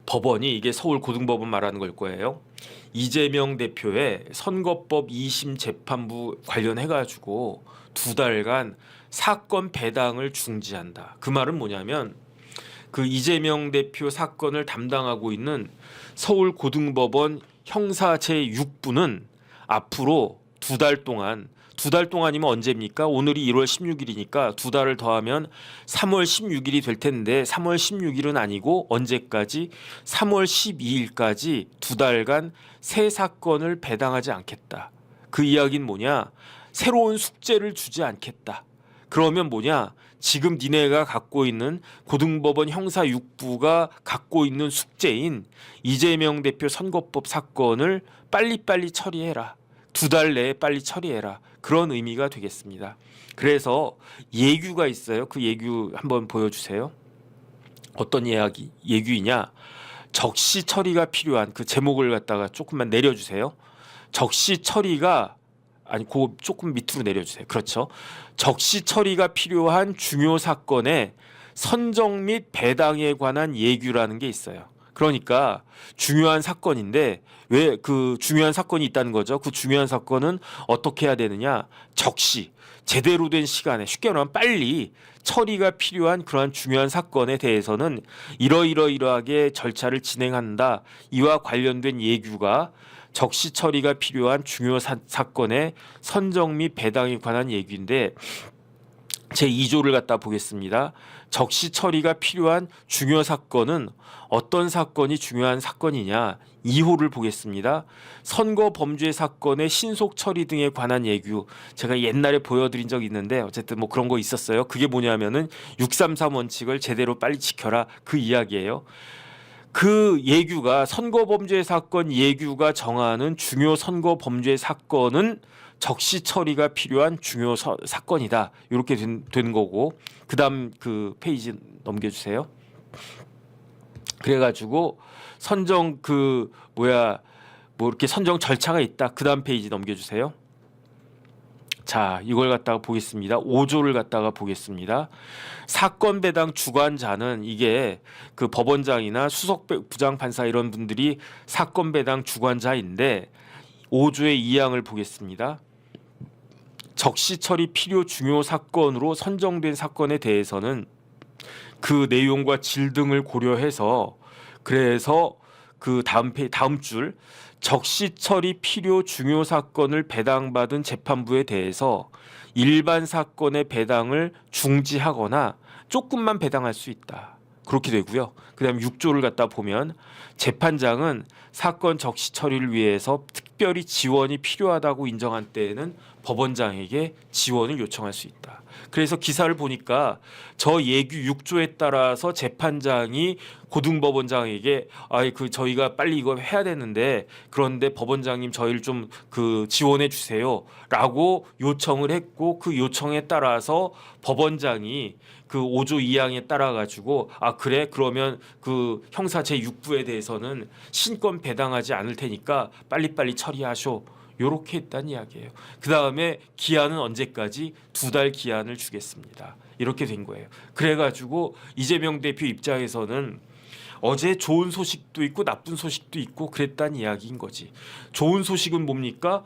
법원이 이게 서울고등법원 말하는 걸 거예요. 이재명 대표의 선거법 2심 재판부 관련해가지고 2달간 사건 배당을 중지한다. 그 말은 뭐냐면 그 이재명 대표 사건을 담당하고 있는 서울고등법원 형사 제6부는 앞으로 2달 동안 2달 동안이면 언제입니까? 오늘이 1월 16일이니까 2달을 더하면 3월 16일이 될 텐데 3월 16일은 아니고 언제까지? 3월 12일까지 2달간 새 사건을 배당하지 않겠다. 그 이야기는 뭐냐? 새로운 숙제를 주지 않겠다. 그러면 뭐냐? 지금 니네가 갖고 있는 고등법원 형사 6부가 갖고 있는 숙제인 이재명 대표 선거법 사건을 빨리빨리 처리해라. 2달 내에 빨리 처리해라. 그런 의미가 되겠습니다. 그래서 예규가 있어요. 그 예규 한번 보여주세요. 어떤 예규이냐? 적시 처리가 필요한 그 제목을 갖다가 조금만 내려주세요. 적시 처리가 아니 그 조금 밑으로 내려주세요. 그렇죠. 적시 처리가 필요한 중요 사건의 선정 및 배당에 관한 예규라는 게 있어요. 그러니까 중요한 사건인데 왜 그 중요한 사건이 있다는 거죠. 그 중요한 사건은 어떻게 해야 되느냐? 적시 제대로 된 시간에 쉽게 말하면 빨리 처리가 필요한 그러한 중요한 사건에 대해서는 이러이러하게 절차를 진행한다. 이와 관련된 예규가 적시 처리가 필요한 중요 사건의 선정 및 배당에 관한 예규인데 제2조를 갖다 보겠습니다. 적시 처리가 필요한 중요 사건은 어떤 사건이 중요한 사건이냐? 2호를 보겠습니다. 선거 범죄 사건의 신속 처리 등에 관한 예규. 제가 옛날에 보여드린 적이 있는데 어쨌든 뭐 그런 거 있었어요. 그게 뭐냐면은 633 원칙을 제대로 빨리 지켜라. 그 이야기예요. 그 예규가 선거범죄 사건 예규가 정하는 중요 선거범죄 사건은 적시 처리가 필요한 중요 사건이다. 이렇게 된 거고 그다음 그 페이지 넘겨주세요. 그래가지고 선정 뭐 이렇게 선정 절차가 있다. 그다음 페이지 넘겨주세요. 자, 이걸 갖다가 보겠습니다. 5조를 갖다가 보겠습니다. 사건 배당 주관자는 이게 그 법원장이나 수석 부장판사 이런 분들이 사건 배당 주관자인데 5조의 2항을 보겠습니다. 적시 처리 필요 중요 사건으로 선정된 사건에 대해서는 그 내용과 질 등을 고려해서 그래서 그 다음 줄 적시 처리 필요 중요 사건을 배당받은 재판부에 대해서 일반 사건의 배당을 중지하거나 조금만 배당할 수 있다. 그렇게 되고요. 그다음 6조를 갖다 보면 재판장은 사건 적시 처리를 위해서 특별히 지원이 필요하다고 인정한 때에는 법원장에게 지원을 요청할 수 있다. 그래서 기사를 보니까 저 예규 6조에 따라서 재판장이 고등법원장에게 저희가 빨리 이거 해야 되는데 그런데 법원장님 저희를 좀 그 지원해 주세요라고 요청을 했고 그 요청에 따라서 법원장이 그 5조 2항에 따라 가지고 그래 그러면 그 형사 제6부에 대해서는 신권 배당하지 않을 테니까 빨리빨리 처리하쇼. 요렇게 했다는 이야기예요. 그 다음에 기한은 언제까지? 2달 기한을 주겠습니다. 이렇게 된 거예요. 그래가지고 이재명 대표 입장에서는 어제 좋은 소식도 있고 나쁜 소식도 있고 그랬다는 이야기인 거지. 좋은 소식은 뭡니까?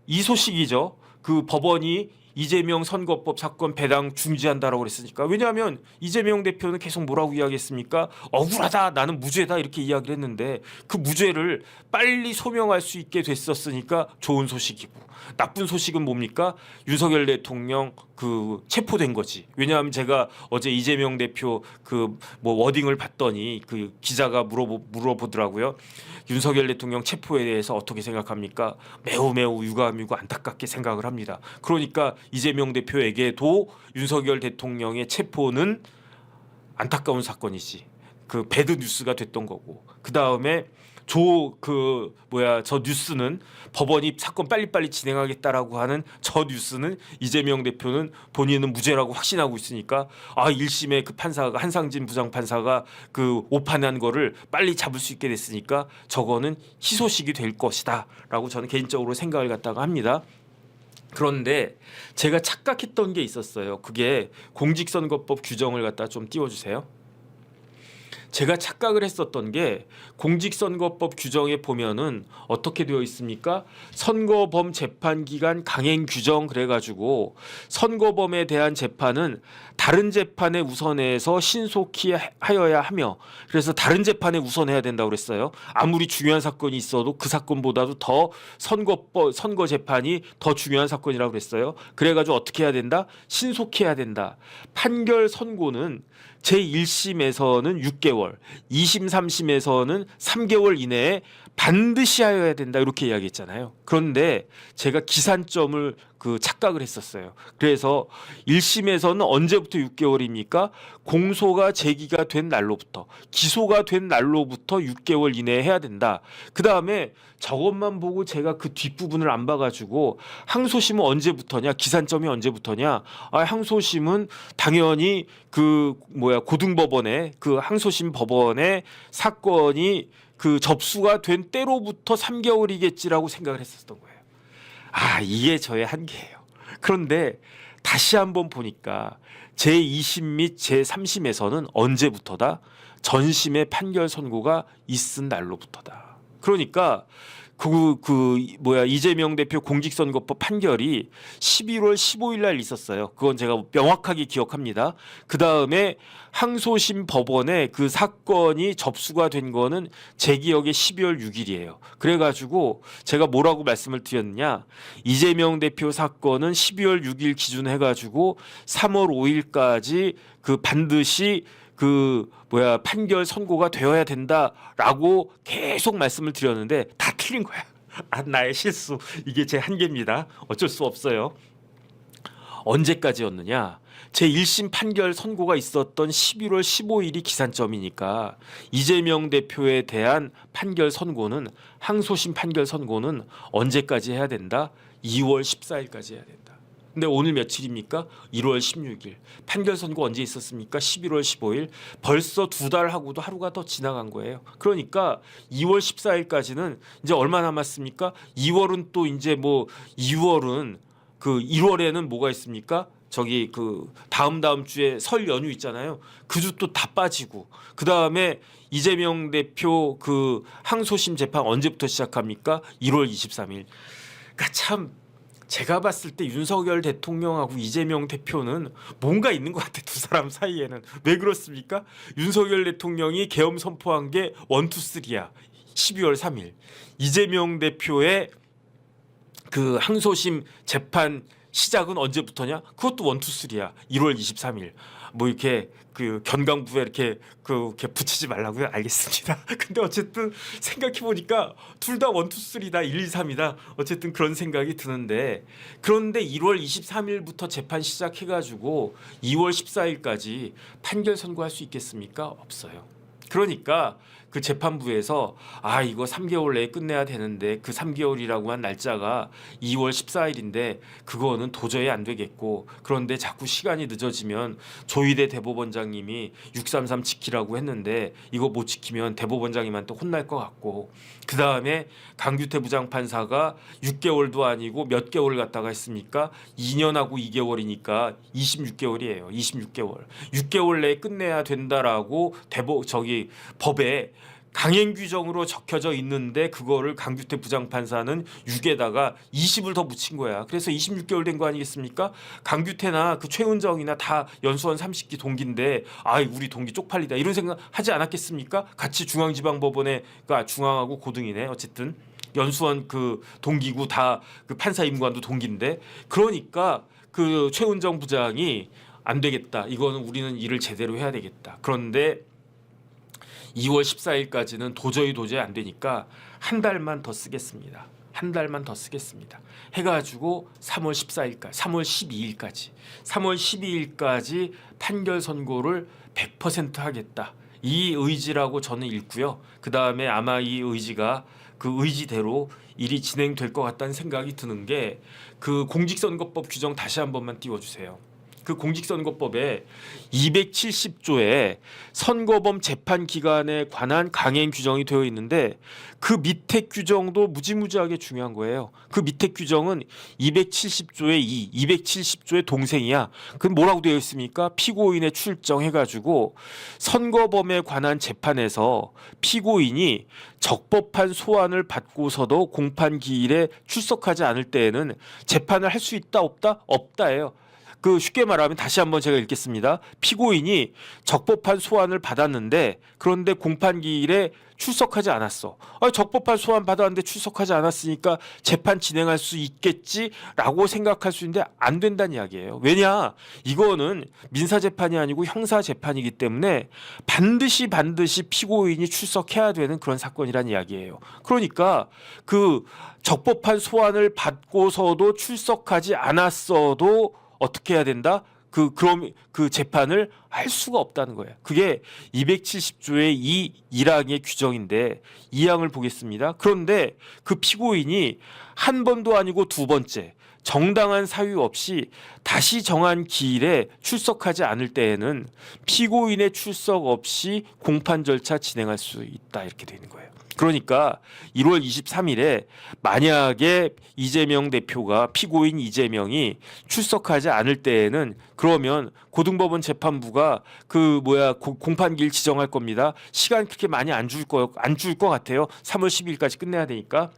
이 소식이죠. 그 법원이 이재명 선거법 사건 배당 중지한다라고 그랬으니까. 왜냐하면 이재명 대표는 계속 뭐라고 이야기했습니까? 억울하다, 나는 무죄다 이렇게 이야기를 했는데 그 무죄를 빨리 소명할 수 있게 됐었으니까 좋은 소식이고 나쁜 소식은 뭡니까? 윤석열 대통령 그 체포된 거지. 왜냐하면 제가 어제 이재명 대표 그 뭐 워딩을 봤더니 그 기자가 물어보더라고요. 윤석열 대통령 체포에 대해서 어떻게 생각합니까? 매우 유감이고 안타깝게 생각을 합니다. 그러니까 이재명 대표에게도 윤석열 대통령의 체포는 안타까운 사건이지. 그 배드 뉴스가 됐던 거고. 그 다음에 저 뉴스는 법원이 사건 빨리빨리 진행하겠다라고 하는 저 뉴스는 이재명 대표는 본인은 무죄라고 확신하고 있으니까 1심의 그 판사가 한상진 부장판사가 그 오판한 거를 빨리 잡을 수 있게 됐으니까 저거는 희소식이 될 것이다라고 저는 개인적으로 생각을 갖다가 합니다. 그런데 제가 착각했던 게 있었어요. 그게 공직선거법 규정을 갖다 좀 띄워주세요. 제가 착각을 했었던 게 공직선거법 규정에 보면은 어떻게 되어 있습니까? 선거범 재판 기간 강행 규정 그래가지고 선거범에 대한 재판은 다른 재판에 우선해서 신속히 하여야 하며 그래서 다른 재판에 우선해야 된다고 그랬어요. 아무리 중요한 사건이 있어도 그 사건보다도 더 선거 재판이 더 중요한 사건이라고 그랬어요. 그래가지고 어떻게 해야 된다? 신속히 해야 된다. 판결 선고는 제1심에서는 6개월, 2심, 3심에서는 3개월 이내에 반드시 하여야 된다 이렇게 이야기했잖아요. 그런데 제가 기산점을 착각을 했었어요. 그래서 1심에서는 언제부터 6개월입니까? 공소가 제기가 된 날로부터, 기소가 된 날로부터 6개월 이내에 해야 된다. 그 다음에 저것만 보고 제가 그 뒷부분을 안 봐가지고 항소심은 언제부터냐? 기산점이 언제부터냐? 항소심은 당연히 고등법원의 항소심 법원의 사건이 접수가 된 때로부터 3개월이겠지라고 생각을 했었던 거예요. 이게 저의 한계예요. 그런데 다시 한번 보니까 제2심 및 제3심에서는 언제부터다? 전심의 판결 선고가 있은 날로부터다. 그러니까 이재명 대표 공직선거법 판결이 11월 15일 날 있었어요. 그건 제가 명확하게 기억합니다. 그 다음에 항소심 법원에 그 사건이 접수가 된 거는 제 기억에 12월 6일이에요. 그래가지고 제가 뭐라고 말씀을 드렸느냐? 이재명 대표 사건은 12월 6일 기준 해가지고 3월 5일까지 반드시 판결 선고가 되어야 된다라고 계속 말씀을 드렸는데 다 틀린 거야. 나의 실수. 이게 제 한계입니다. 어쩔 수 없어요. 언제까지였느냐? 제1심 판결 선고가 있었던 11월 15일이 기산점이니까 이재명 대표에 대한 판결 선고는 항소심 판결 선고는 언제까지 해야 된다? 2월 14일까지 해야 된다. 근데 오늘 며칠입니까? 1월 16일. 판결 선고 언제 있었습니까? 11월 15일. 벌써 2달하고도 하루가 더 지나간 거예요. 그러니까 2월 14일까지는 이제 얼마 남았습니까? 2월은 또 이제 2월은 1월에는 뭐가 있습니까? 다음 주에 설 연휴 있잖아요. 그 주 또 다 빠지고 그 다음에 이재명 대표 항소심 재판 언제부터 시작합니까? 1월 23일. 그러니까 참 제가 봤을 때 윤석열 대통령하고 이재명 대표는 뭔가 있는 것 같아. 두 사람 사이에는. 왜 그렇습니까? 윤석열 대통령이 계엄 선포한 게 1, 2, 3야. 12월 3일. 이재명 대표의 항소심 재판 시작은 언제부터냐? 그것도 1, 2, 3야. 1월 23일. 이렇게 견강부에 이렇게 붙이지 말라고요? 알겠습니다. 근데 어쨌든 생각해 보니까 둘 다 1, 2, 3다. 1, 2, 3이다. 어쨌든 그런 생각이 드는데 그런데 1월 23일부터 재판 시작해가지고 2월 14일까지 판결 선고할 수 있겠습니까? 없어요. 그러니까 재판부에서 이거 3개월 내에 끝내야 되는데 그 3개월이라고 한 날짜가 2월 14일인데 그거는 도저히 안 되겠고 그런데 자꾸 시간이 늦어지면 조희대 대법원장님이 633 지키라고 했는데 이거 못 지키면 대법원장님한테 혼날 것 같고 그 다음에 강규태 부장판사가 6개월도 아니고 몇 개월 갔다가 했습니까? 2년하고 2개월이니까 26개월이에요. 26개월. 6개월 내에 끝내야 된다라고 법에 강행 규정으로 적혀져 있는데 그거를 강규태 부장판사는 6에다가 20을 더 붙인 거야. 그래서 26개월 된 거 아니겠습니까? 강규태나 최은정이나 다 연수원 30기 동기인데 우리 동기 쪽팔리다 이런 생각 하지 않았겠습니까? 같이 중앙지방법원에 중앙하고 고등이네. 어쨌든 연수원 동기고 다 판사 임관도 동기인데 그러니까 최은정 부장이 안 되겠다. 이거는 우리는 일을 제대로 해야 되겠다. 그런데 2월 14일까지는 도저히 안 되니까 한 달만 더 쓰겠습니다. 한 달만 더 쓰겠습니다. 해가지고 3월 14일까지, 3월 12일까지, 3월 12일까지 판결 선고를 100% 하겠다. 이 의지라고 저는 읽고요. 그 다음에 아마 이 의지가 의지대로 일이 진행될 것 같다는 생각이 드는 게 공직선거법 규정 다시 한 번만 띄워주세요. 그 공직선거법에 270조에 선거범 재판 기간에 관한 강행 규정이 되어 있는데 그 밑에 규정도 무지무지하게 중요한 거예요. 그 밑에 규정은 270조의 2, 270조의 동생이야. 그건 뭐라고 되어 있습니까? 피고인의 출정해가지고 선거범에 관한 재판에서 피고인이 적법한 소환을 받고서도 공판기일에 출석하지 않을 때에는 재판을 할 수 있다 없다? 없다예요. 그 쉽게 말하면 다시 한번 제가 읽겠습니다. 피고인이 적법한 소환을 받았는데 그런데 공판기일에 출석하지 않았어. 적법한 소환 받았는데 출석하지 않았으니까 재판 진행할 수 있겠지라고 생각할 수 있는데 안 된다는 이야기예요. 왜냐? 이거는 민사재판이 아니고 형사재판이기 때문에 반드시 피고인이 출석해야 되는 그런 사건이란 이야기예요. 그러니까 그 적법한 소환을 받고서도 출석하지 않았어도 어떻게 해야 된다? 그럼 그 재판을 할 수가 없다는 거예요. 그게 270조의 1항의 규정인데 2항을 보겠습니다. 그런데 그 피고인이 한 번도 아니고 두 번째 정당한 사유 없이 다시 정한 기일에 출석하지 않을 때에는 피고인의 출석 없이 공판 절차 진행할 수 있다 이렇게 되어 있는 거예요. 그러니까 1월 23일에 만약에 이재명 대표가 피고인 이재명이 출석하지 않을 때에는 그러면 고등법원 재판부가 공판기일 지정할 겁니다. 시간 그렇게 많이 안 줄 것 같아요. 3월 10일까지 끝내야 되니까.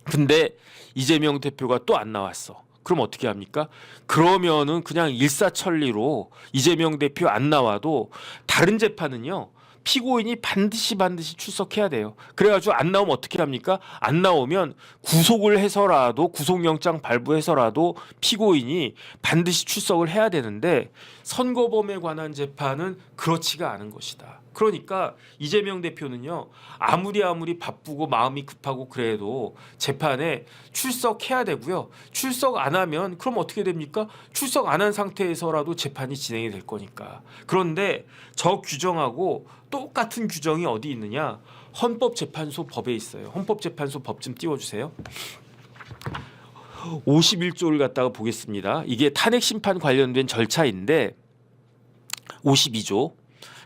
근데 이재명 대표가 또 안 나왔어. 그럼 어떻게 합니까? 그러면은 그냥 일사천리로 이재명 대표 안 나와도 다른 재판은요. 피고인이 반드시 출석해야 돼요. 그래가지고 안 나오면 어떻게 합니까? 안 나오면 구속을 해서라도 구속영장 발부해서라도 피고인이 반드시 출석을 해야 되는데 선거범에 관한 재판은 그렇지가 않은 것이다. 그러니까 이재명 대표는요. 아무리 바쁘고 마음이 급하고 그래도 재판에 출석해야 되고요. 출석 안 하면 그럼 어떻게 됩니까? 출석 안 한 상태에서라도 재판이 진행이 될 거니까. 그런데 저 규정하고 똑같은 규정이 어디 있느냐? 헌법재판소 법에 있어요. 헌법재판소 법 좀 띄워주세요. 51조를 갖다가 보겠습니다. 이게 탄핵심판 관련된 절차인데 52조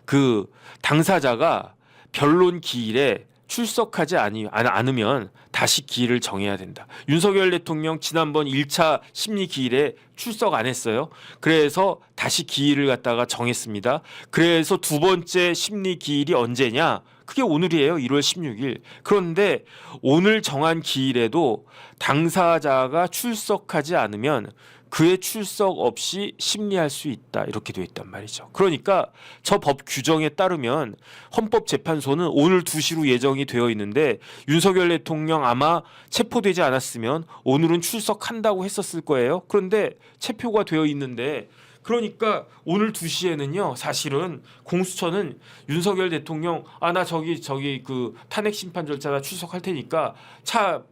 그 당사자가 변론 기일에 출석하지 않으면 다시 기일을 정해야 된다. 윤석열 대통령 지난번 1차 심리 기일에 출석 안 했어요. 그래서 다시 기일을 갖다가 정했습니다. 그래서 두 번째 심리 기일이 언제냐? 그게 오늘이에요. 1월 16일. 그런데 오늘 정한 기일에도 당사자가 출석하지 않으면 그의 출석 없이 심리할 수 있다 이렇게 되어 있단 말이죠. 그러니까 저 법 규정에 따르면 헌법재판소는 오늘 2시로 예정이 되어 있는데 윤석열 대통령 아마 체포되지 않았으면 오늘은 출석한다고 했었을 거예요. 그런데 체포가 되어 있는데 그러니까 오늘 2시에는요 사실은 공수처는 윤석열 대통령 나 저기 그 탄핵 심판 절차나 출석할 테니까 차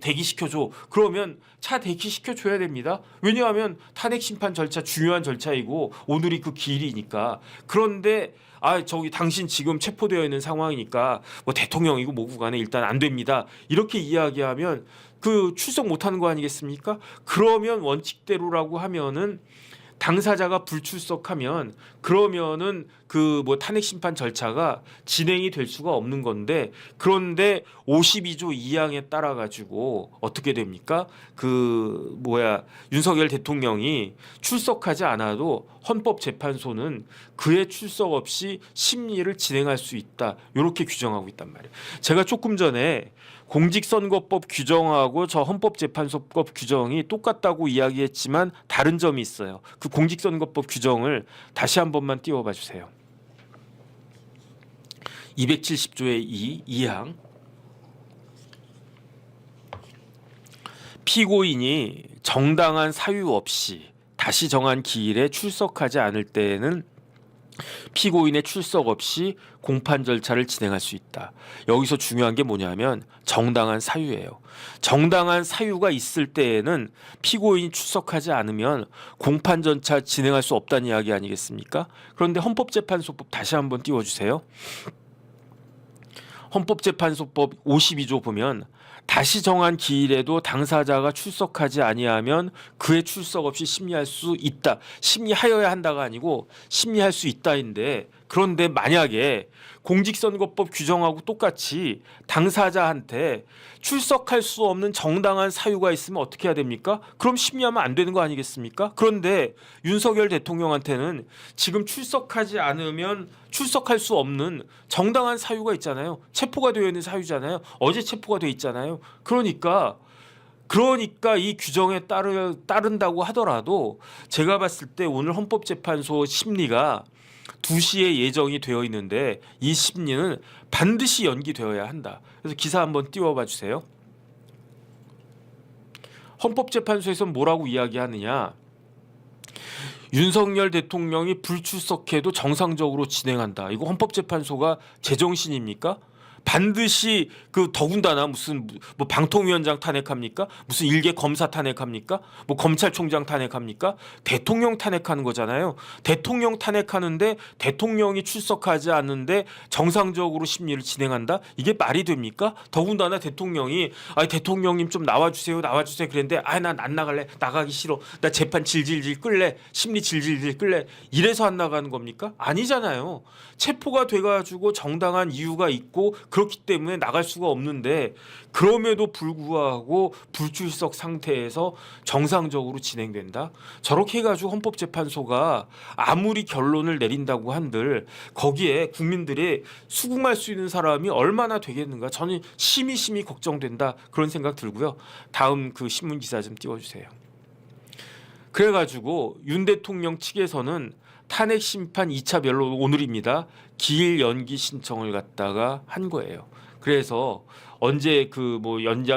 대기시켜줘. 그러면 차 대기시켜줘야 됩니다. 왜냐하면 탄핵 심판 절차 중요한 절차이고 오늘이 그 기일이니까. 그런데 저기 당신 지금 체포되어 있는 상황이니까 뭐 대통령이고 뭐고 간에 일단 안 됩니다. 이렇게 이야기하면 그 출석 못하는 거 아니겠습니까? 그러면 원칙대로라고 하면은 당사자가 불출석하면 그러면은 탄핵 심판 절차가 진행이 될 수가 없는 건데 그런데 52조 2항에 따라 가지고 어떻게 됩니까? 윤석열 대통령이 출석하지 않아도 헌법재판소는 그의 출석 없이 심리를 진행할 수 있다. 이렇게 규정하고 있단 말이에요. 제가 조금 전에 공직선거법 규정하고 저 헌법재판소법 규정이 똑같다고 이야기했지만 다른 점이 있어요. 그 공직선거법 규정을 다시 한 번만 띄워봐 주세요. 270조의 2항 피고인이 정당한 사유 없이 다시 정한 기일에 출석하지 않을 때에는 피고인의 출석 없이 공판 절차를 진행할 수 있다. 여기서 중요한 게 뭐냐면 정당한 사유예요. 정당한 사유가 있을 때에는 피고인이 출석하지 않으면 공판 절차 진행할 수 없다는 이야기 아니겠습니까? 그런데 헌법재판소법 다시 한번 띄워주세요. 헌법재판소법 52조 보면 다시 정한 기일에도 당사자가 출석하지 아니하면 그의 출석 없이 심리할 수 있다. 심리하여야 한다가 아니고 심리할 수 있다인데, 그런데 만약에 공직선거법 규정하고 똑같이 당사자한테 출석할 수 없는 정당한 사유가 있으면 어떻게 해야 됩니까? 그럼 심리하면 안 되는 거 아니겠습니까? 그런데 윤석열 대통령한테는 지금 출석하지 않으면 출석할 수 없는 정당한 사유가 있잖아요. 체포가 되어 있는 사유잖아요. 어제 체포가 되어 있잖아요. 그러니까 이 규정에 따른다고 하더라도 제가 봤을 때 오늘 헌법재판소 심리가 2시에 예정이 되어 있는데 이 심리는 반드시 연기되어야 한다. 그래서 기사 한번 띄워봐 주세요. 헌법재판소에서 뭐라고 이야기하느냐. 윤석열 대통령이 불출석해도 정상적으로 진행한다. 이거 헌법재판소가 제정신입니까? 반드시 더군다나 무슨 뭐 방통위원장 탄핵합니까? 무슨 일개 검사 탄핵합니까? 뭐 검찰총장 탄핵합니까? 대통령 탄핵하는 거잖아요. 대통령 탄핵하는데 대통령이 출석하지 않는데 정상적으로 심리를 진행한다? 이게 말이 됩니까? 더군다나 대통령이 대통령님 좀 나와주세요 그랬는데 난 안 나갈래, 나가기 싫어, 나 재판 질질질 끌래, 심리 질질질 끌래, 이래서 안 나가는 겁니까? 아니잖아요. 체포가 돼가지고 정당한 이유가 있고 그렇기 때문에 나갈 수가 없는데, 그럼에도 불구하고 불출석 상태에서 정상적으로 진행된다. 저렇게 해가지고 헌법재판소가 아무리 결론을 내린다고 한들 거기에 국민들이 수긍할 수 있는 사람이 얼마나 되겠는가, 저는 심히 걱정된다, 그런 생각 들고요. 다음 신문 기사 좀 띄워주세요. 그래가지고 윤 대통령 측에서는 탄핵 심판 2차 변론 오늘입니다. 기일 연기 신청을 갖다가 한 거예요. 그래서 언제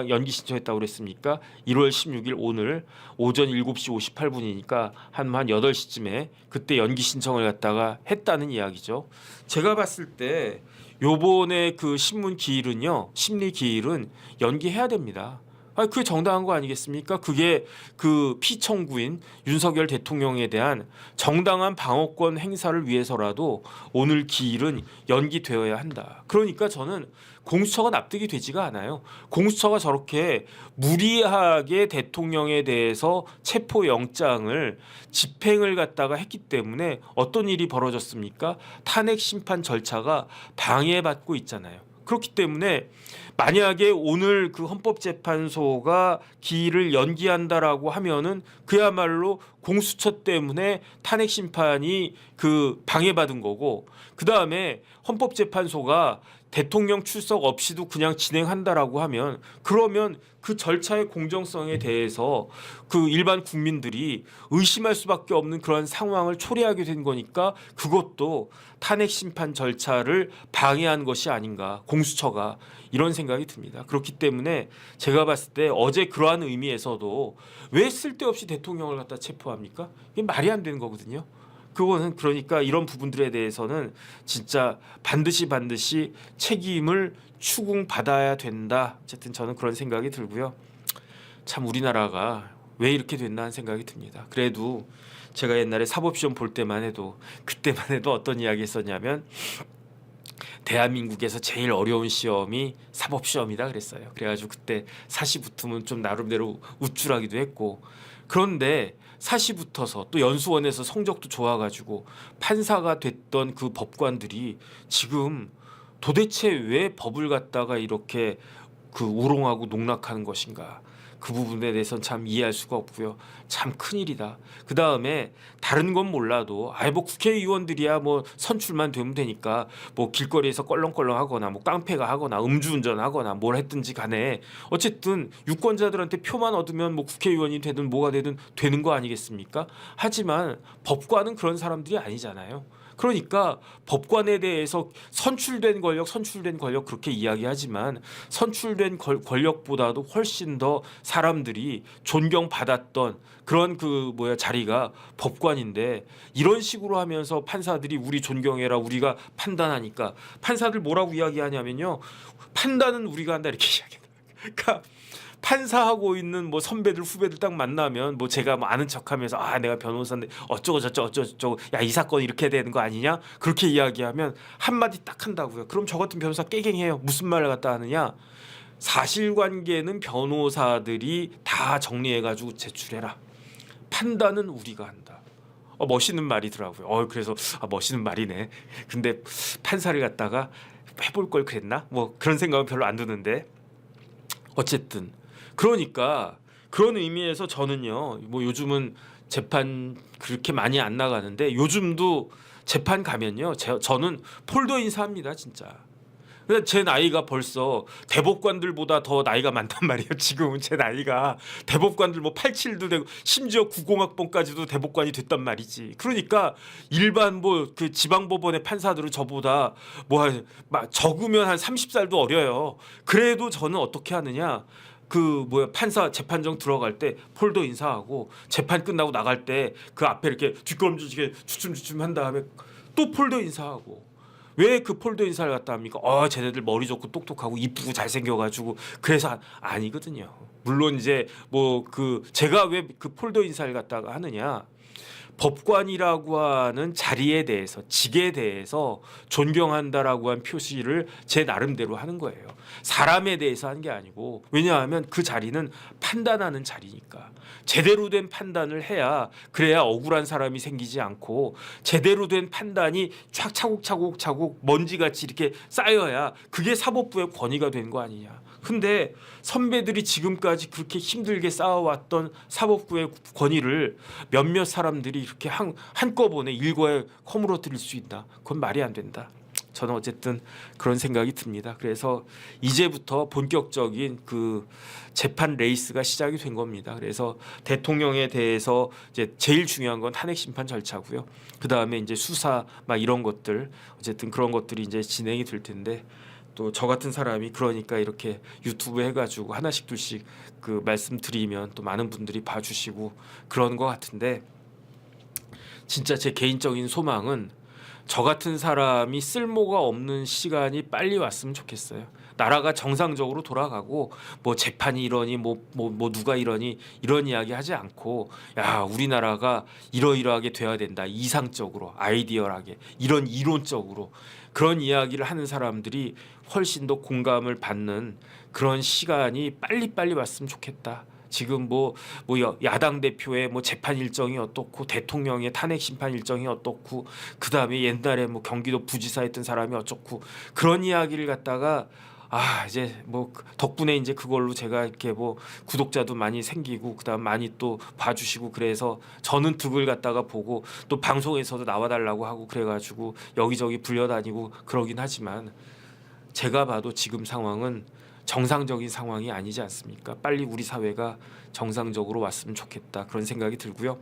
연기 신청했다고 그랬습니까? 1월 16일 오늘 오전 7시 58분이니까 한 8시쯤에 그때 연기 신청을 갖다가 했다는 이야기죠. 제가 봤을 때 요번에 신문 기일은요, 심리 기일은 연기해야 됩니다. 그게 정당한 거 아니겠습니까? 그게 피청구인 윤석열 대통령에 대한 정당한 방어권 행사를 위해서라도 오늘 기일은 연기되어야 한다. 그러니까 저는 공수처가 납득이 되지가 않아요. 공수처가 저렇게 무리하게 대통령에 대해서 체포영장을 집행을 갖다가 했기 때문에 어떤 일이 벌어졌습니까? 탄핵 심판 절차가 방해받고 있잖아요. 그렇기 때문에 만약에 오늘 헌법재판소가 기일을 연기한다라고 하면은 그야말로 공수처 때문에 탄핵 심판이 방해받은 거고, 그 다음에 헌법재판소가 대통령 출석 없이도 그냥 진행한다라고 하면, 그러면 그 절차의 공정성에 대해서 일반 국민들이 의심할 수밖에 없는 그런 상황을 초래하게 된 거니까 그것도 탄핵 심판 절차를 방해한 것이 아닌가, 공수처가, 이런 생각이 듭니다. 그렇기 때문에 제가 봤을 때 어제 그러한 의미에서도 왜 쓸데없이 대통령을 갖다 체포합니까? 이게 말이 안 되는 거거든요. 그거는 그러니까 이런 부분들에 대해서는 진짜 반드시 책임을 추궁받아야 된다. 어쨌든 저는 그런 생각이 들고요. 참 우리나라가 왜 이렇게 됐나 하는 생각이 듭니다. 그래도 제가 옛날에 사법시험 볼 때만 해도 어떤 이야기 했었냐면, 대한민국에서 제일 어려운 시험이 사법시험이다 그랬어요. 그래가지고 그때 사시 붙으면 좀 나름대로 우쭐하기도 했고, 그런데 사시 붙어서 또 연수원에서 성적도 좋아가지고 판사가 됐던 그 법관들이 지금 도대체 왜 법을 갖다가 이렇게 우롱하고 농락하는 것인가, 그 부분에 대해서는 참 이해할 수가 없고요. 참 큰일이다. 그 다음에 다른 건 몰라도 국회의원들이야 선출만 되면 되니까 길거리에서 껄렁껄렁하거나 깡패가 하거나 음주운전하거나 뭘 했든지 간에 어쨌든 유권자들한테 표만 얻으면 국회의원이 되든 뭐가 되든 되는 거 아니겠습니까? 하지만 법관은 그런 사람들이 아니잖아요. 그러니까 법관에 대해서 선출된 권력 그렇게 이야기하지만 선출된 권력보다도 훨씬 더 사람들이 존경받았던 그런 자리가 법관인데, 이런 식으로 하면서 판사들이 우리 존경해라, 우리가 판단하니까, 판사들 뭐라고 이야기하냐면요, 판단은 우리가 한다 이렇게 이야기해요. 그러니까 판사하고 있는 뭐 선배들 후배들 딱 만나면 뭐 제가 뭐 아는 척하면서 아 내가 변호사인데 어쩌고 저쩌고 야 이 사건 이렇게 되는 거 아니냐 그렇게 이야기하면 한마디 딱 한다고요. 그럼 저 같은 변호사 깨갱해요. 무슨 말을 갖다 하느냐. 사실관계는 변호사들이 다 정리해가지고 제출해라. 판단은 우리가 한다. 멋있는 말이더라고요. 그래서 멋있는 말이네. 근데 판사를 갖다가 해볼 걸 그랬나? 뭐 그런 생각은 별로 안 드는데 어쨌든 그러니까 그런 의미에서 저는요. 뭐 요즘은 재판 그렇게 많이 안 나가는데 요즘도 재판 가면요. 저는 폴더 인사합니다. 진짜. 근데 제 나이가 벌써 대법관들보다 더 나이가 많단 말이에요. 지금은 제 나이가 대법관들 뭐 87도 되고 심지어 90학번까지도 대법관이 됐단 말이지. 그러니까 일반 뭐 그 지방법원의 판사들은 저보다 뭐 적으면 한 30살도 어려요. 그래도 저는 어떻게 하느냐? 그 뭐야 판사 재판정 들어갈 때 폴더 인사하고 재판 끝나고 나갈 때 그 앞에 이렇게 뒷걸음지게 주춤주춤 한 다음에 또 폴더 인사하고. 왜 그 폴더 인사를 갖다 합니까? 쟤네들 머리 좋고 똑똑하고 이쁘고 잘생겨가지고 그래서 아니거든요. 물론 이제 뭐 그 제가 왜 그 폴더 인사를 갖다가 하느냐? 법관이라고 하는 자리에 대해서 직에 대해서 존경한다라고 한 표시를 제 나름대로 하는 거예요. 사람에 대해서 한 게 아니고 왜냐하면 그 자리는 판단하는 자리니까 제대로 된 판단을 해야 그래야 억울한 사람이 생기지 않고 제대로 된 판단이 촥 차곡차곡 먼지같이 이렇게 쌓여야 그게 사법부의 권위가 된 거 아니냐. 근데 선배들이 지금까지 그렇게 힘들게 쌓아왔던 사법부의 권위를 몇몇 사람들이 이렇게 한꺼번에 일거에 허물어뜨릴 수 있다. 그건 말이 안 된다. 저는 어쨌든 그런 생각이 듭니다. 그래서 이제부터 본격적인 그 재판 레이스가 시작이 된 겁니다. 그래서 대통령에 대해서 이제 제일 중요한 건 탄핵 심판 절차고요. 그 다음에 이제 수사 막 이런 것들 어쨌든 그런 것들이 이제 진행이 될 텐데. 또 저 같은 사람이 그러니까 이렇게 유튜브 해가지고 하나씩 둘씩 그 말씀드리면 또 많은 분들이 봐주시고 그런 것 같은데 진짜 제 개인적인 소망은 저 같은 사람이 쓸모가 없는 시간이 빨리 왔으면 좋겠어요. 나라가 정상적으로 돌아가고 뭐 재판이 이러니 뭐 누가 이러니 이런 이야기 하지 않고 야 우리나라가 이러이러하게 돼야 된다. 이상적으로 아이디어하게 이런 이론적으로 그런 이야기를 하는 사람들이 훨씬 더 공감을 받는 그런 시간이 빨리빨리 왔으면 좋겠다. 지금 뭐 야당 대표의 뭐 재판 일정이 어떻고 대통령의 탄핵 심판 일정이 어떻고 그 다음에 옛날에 뭐 경기도 부지사 했던 사람이 어쩌고 그런 이야기를 갖다가 이제 뭐 덕분에 이제 그걸로 제가 이렇게 뭐 구독자도 많이 생기고 그다음 많이 또 봐주시고 그래서 저는 득을 갖다가 보고 또 방송에서도 나와달라고 하고 그래가지고 여기저기 불려다니고 그러긴 하지만 제가 봐도 지금 상황은 정상적인 상황이 아니지 않습니까? 빨리 우리 사회가 정상적으로 왔으면 좋겠다 그런 생각이 들고요.